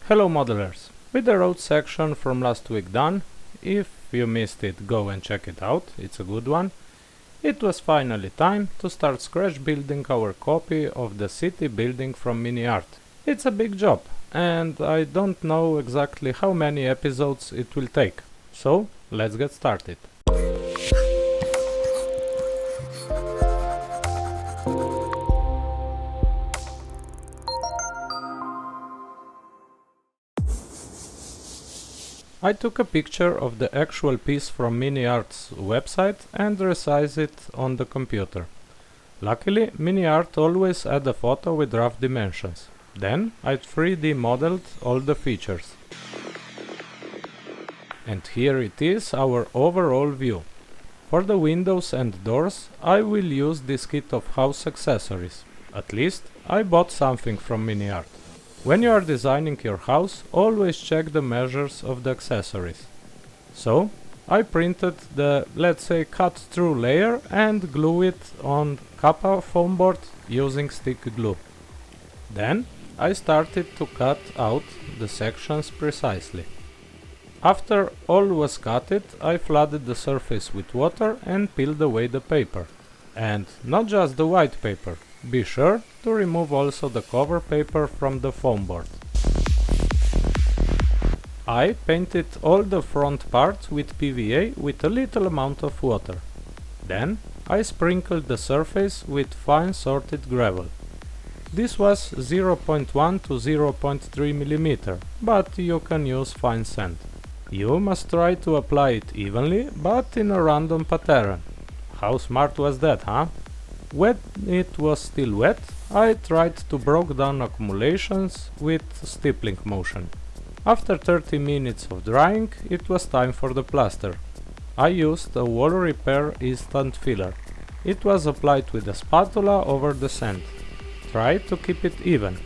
Hello modelers! With the road section from last week done, if you missed it, go and check it out, it's a good one. It was finally time to start scratch building our copy of the city building from MiniArt. It's a big job, and I don't know exactly how many episodes it will take. So, let's get started. I took a picture of the actual piece from MiniArt's website and resized it on the computer. Luckily, MiniArt always adds a photo with rough dimensions. Then I 3D modeled all the features. And here it is, our overall view. For the windows and doors, I will use this kit of house accessories. At least, I bought something from MiniArt. When you are designing your house, always check the measures of the accessories. So, I printed the, let's say, cut-through layer and glue it on Kappa foam board using stick glue. Then, I started to cut out the sections precisely. After all was cutted, I flooded the surface with water and peeled away the paper. And not just the white paper. Be sure to remove also the cover paper from the foam board. I painted all the front part with PVA with a little amount of water. Then I sprinkled the surface with fine sorted gravel. This was 0.1 to 0.3 mm, but you can use fine sand. You must try to apply it evenly, but in a random pattern. How smart was that, huh? When it was still wet, I tried to break down accumulations with stippling motion. After 30 minutes of drying, it was time for the plaster. I used a wall repair instant filler. It was applied with a spatula over the sand. Try to keep it even.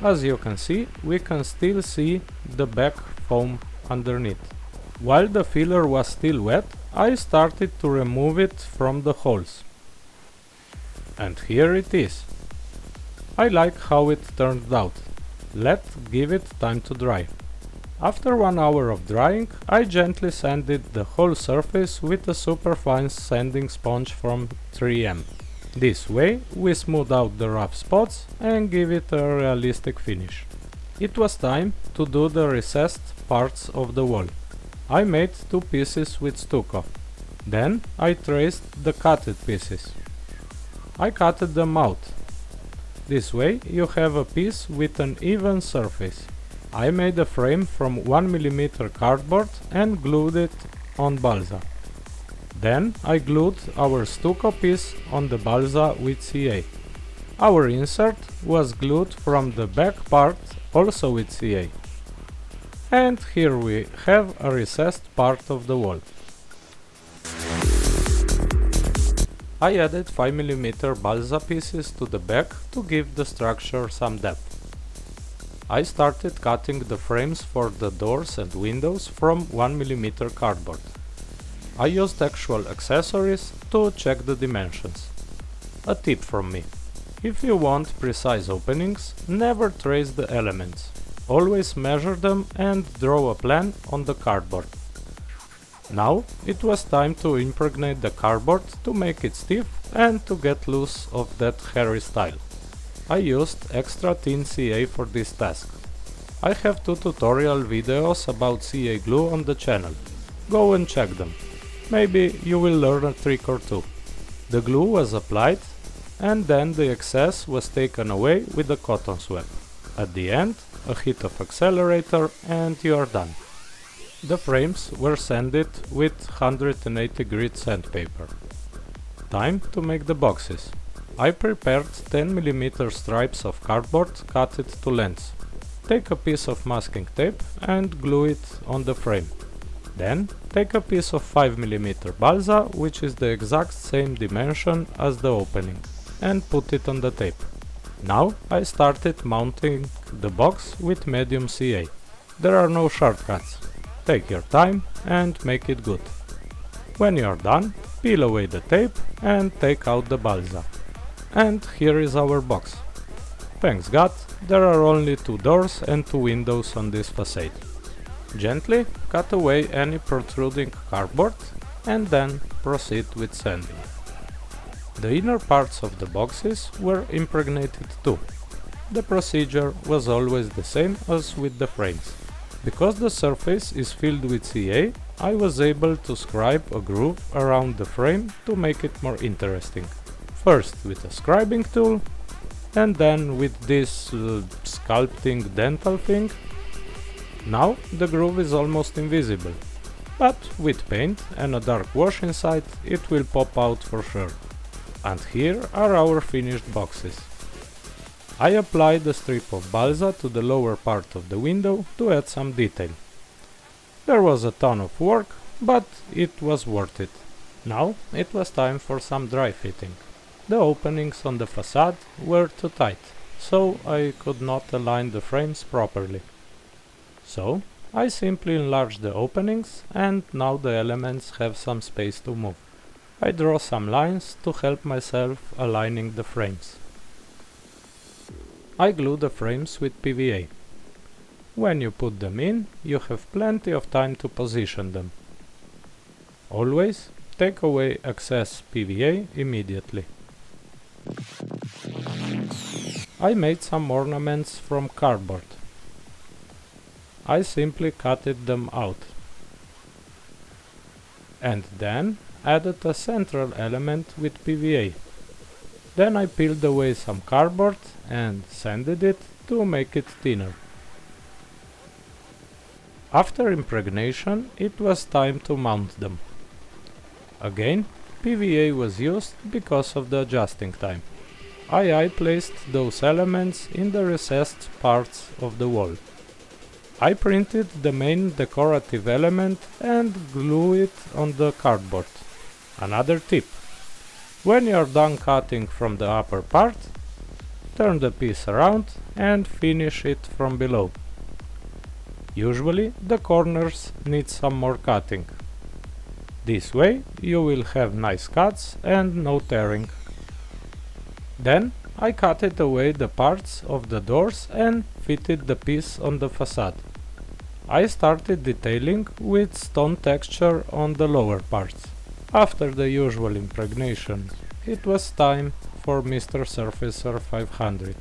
As you can see, we can still see the back foam underneath. While the filler was still wet, I started to remove it from the holes. And here it is. I like how it turned out. Let's give it time to dry. After 1 hour of drying, I gently sanded the whole surface with a superfine sanding sponge from 3M. This way we smooth out the rough spots and give it a realistic finish. It was time to do the recessed parts of the wall. I made 2 pieces with stucco. Then I traced the cutted pieces. I cutted them out. This way you have a piece with an even surface. I made a frame from 1 mm cardboard and glued it on balsa. Then I glued our stucco piece on the balsa with CA. Our insert was glued from the back part also with CA. And here we have a recessed part of the wall. I added 5 mm balsa pieces to the back to give the structure some depth. I started cutting the frames for the doors and windows from 1 mm cardboard. I used actual accessories to check the dimensions. A tip from me. If you want precise openings, never trace the elements. Always measure them and draw a plan on the cardboard. Now it was time to impregnate the cardboard to make it stiff and to get loose of that hairy style. I used extra thin CA for this task. I have 2 tutorial videos about CA glue on the channel. Go and check them. Maybe you will learn a trick or two. The glue was applied and then the excess was taken away with a cotton swab. At the end, a hit of accelerator and you are done. The frames were sanded with 180 grit sandpaper. Time to make the boxes. I prepared 10 mm stripes of cardboard cut it to length. Take a piece of masking tape and glue it on the frame. Then take a piece of 5 mm balsa, which is the exact same dimension as the opening, and put it on the tape. Now I started mounting the box with medium CA. There are no shortcuts. Take your time and make it good. When you are done, peel away the tape and take out the balsa. And here is our box. Thanks God, there are only 2 doors and 2 windows on this facade. Gently cut away any protruding cardboard and then proceed with sanding. The inner parts of the boxes were impregnated too. The procedure was always the same as with the frames. Because the surface is filled with CA, I was able to scribe a groove around the frame to make it more interesting. First with a scribing tool, and then with this sculpting dental thing. Now the groove is almost invisible, but with paint and a dark wash inside it will pop out for sure. And here are our finished boxes. I applied a strip of balsa to the lower part of the window to add some detail. There was a ton of work, but it was worth it. Now it was time for some dry fitting. The openings on the facade were too tight, so I could not align the frames properly. So I simply enlarged the openings and now the elements have some space to move. I draw some lines to help myself aligning the frames. I glue the frames with PVA. When you put them in, you have plenty of time to position them. Always take away excess PVA immediately. I made some ornaments from cardboard. I simply cutted them out. And then added a central element with PVA. Then I peeled away some cardboard and sanded it to make it thinner. After impregnation, it was time to mount them. Again, PVA was used because of the adjusting time. I placed those elements in the recessed parts of the wall. I printed the main decorative element and glue it on the cardboard. Another tip: when you are done cutting from the upper part, turn the piece around and finish it from below. Usually the corners need some more cutting. This way you will have nice cuts and no tearing. Then I cutted away the parts of the doors and fitted the piece on the facade. I started detailing with stone texture on the lower parts. After the usual impregnation, it was time for Mr. Surfacer 500.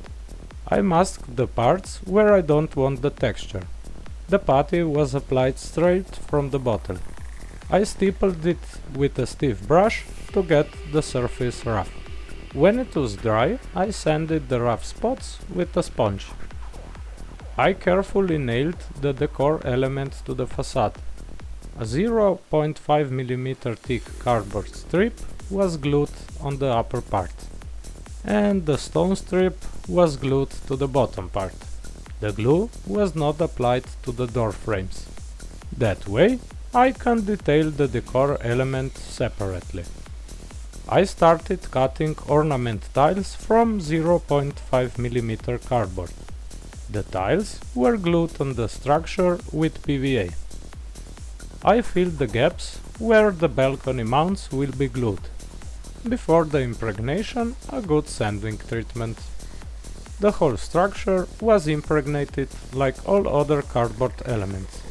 I masked the parts where I don't want the texture. The putty was applied straight from the bottle. I stippled it with a stiff brush to get the surface rough. When it was dry, I sanded the rough spots with a sponge. I carefully nailed the decor element to the facade. A 0.5 mm thick cardboard strip was glued on the upper part, and the stone strip was glued to the bottom part. The glue was not applied to the door frames. That way, I can detail the decor element separately. I started cutting ornament tiles from 0.5 mm cardboard. The tiles were glued on the structure with PVA. I filled the gaps where the balcony mounts will be glued. Before the impregnation, a good sanding treatment. The whole structure was impregnated like all other cardboard elements.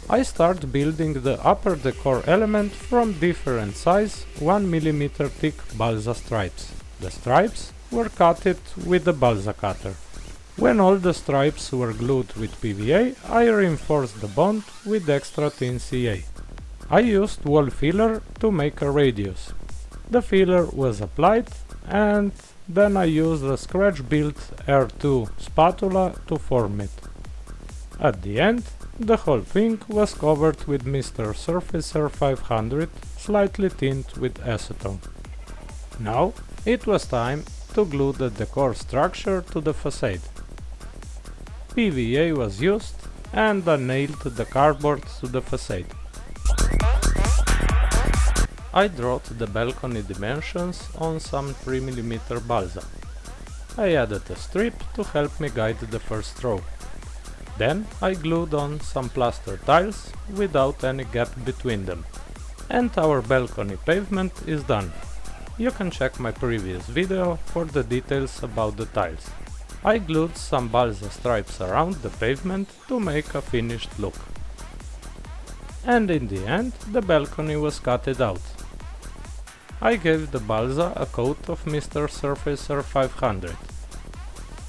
I start building the upper decor element from different size 1 mm thick balsa stripes. The stripes were cutted with the balsa cutter. When all the stripes were glued with PVA, I reinforced the bond with extra thin CA. I used wall filler to make a radius. The filler was applied and then I used a Schratchbuild R2 spatula to form it. At the end, the whole thing was covered with Mr. Surfacer 500, slightly tinted with acetone. Now it was time to glue the decor structure to the facade. PVA was used and I nailed the cardboard to the facade. I drew the balcony dimensions on some 3 mm balsa. I added a strip to help me guide the first row. Then I glued on some plaster tiles without any gap between them. And our balcony pavement is done. You can check my previous video for the details about the tiles. I glued some balsa stripes around the pavement to make a finished look. And in the end, the balcony was cutted out. I gave the balsa a coat of Mr. Surfacer 500.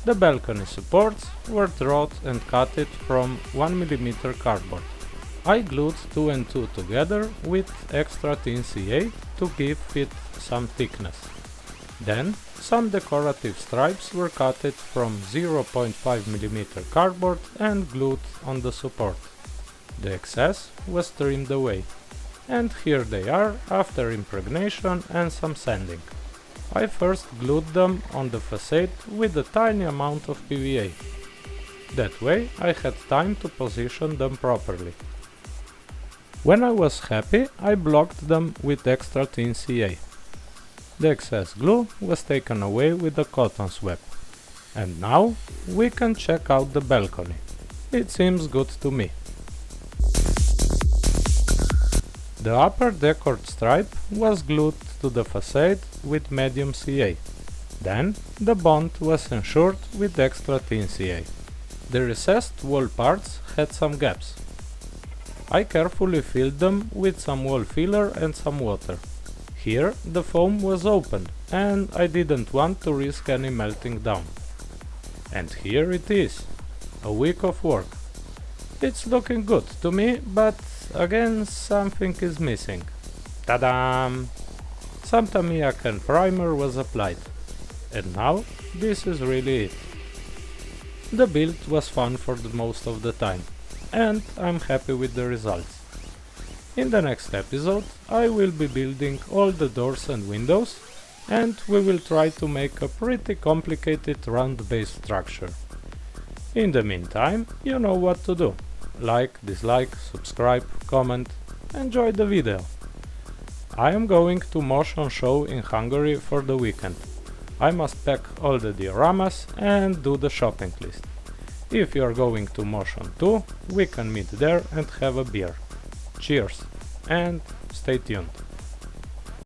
The balcony supports were wrought and cutted from 1mm cardboard. I glued 2 and 2 together with extra thin CA to give it some thickness. Then, some decorative stripes were cutted from 0.5mm cardboard and glued on the support. The excess was trimmed away. And here they are after impregnation and some sanding. I first glued them on the facade with a tiny amount of PVA. That way I had time to position them properly. When I was happy, I blocked them with extra thin CA. The excess glue was taken away with a cotton swab. And now we can check out the balcony. It seems good to me. The upper decored stripe was glued to the facade with medium CA. Then the bond was ensured with extra thin CA. The recessed wall parts had some gaps. I carefully filled them with some wall filler and some water. Here the foam was opened and I didn't want to risk any melting down. And here it is, a week of work. It's looking good to me, but again something is missing. Ta-da! Some Tamiya can primer was applied. And now this is really it. The build was fun for the most of the time, and I'm happy with the results. In the next episode I will be building all the doors and windows, and we will try to make a pretty complicated round base structure. In the meantime, you know what to do. Like, dislike, subscribe, comment, enjoy the video. I am going to motion show in Hungary for the weekend. I must pack all the dioramas and do the shopping list. If you are going to motion too, we can meet there and have a beer. Cheers and stay tuned.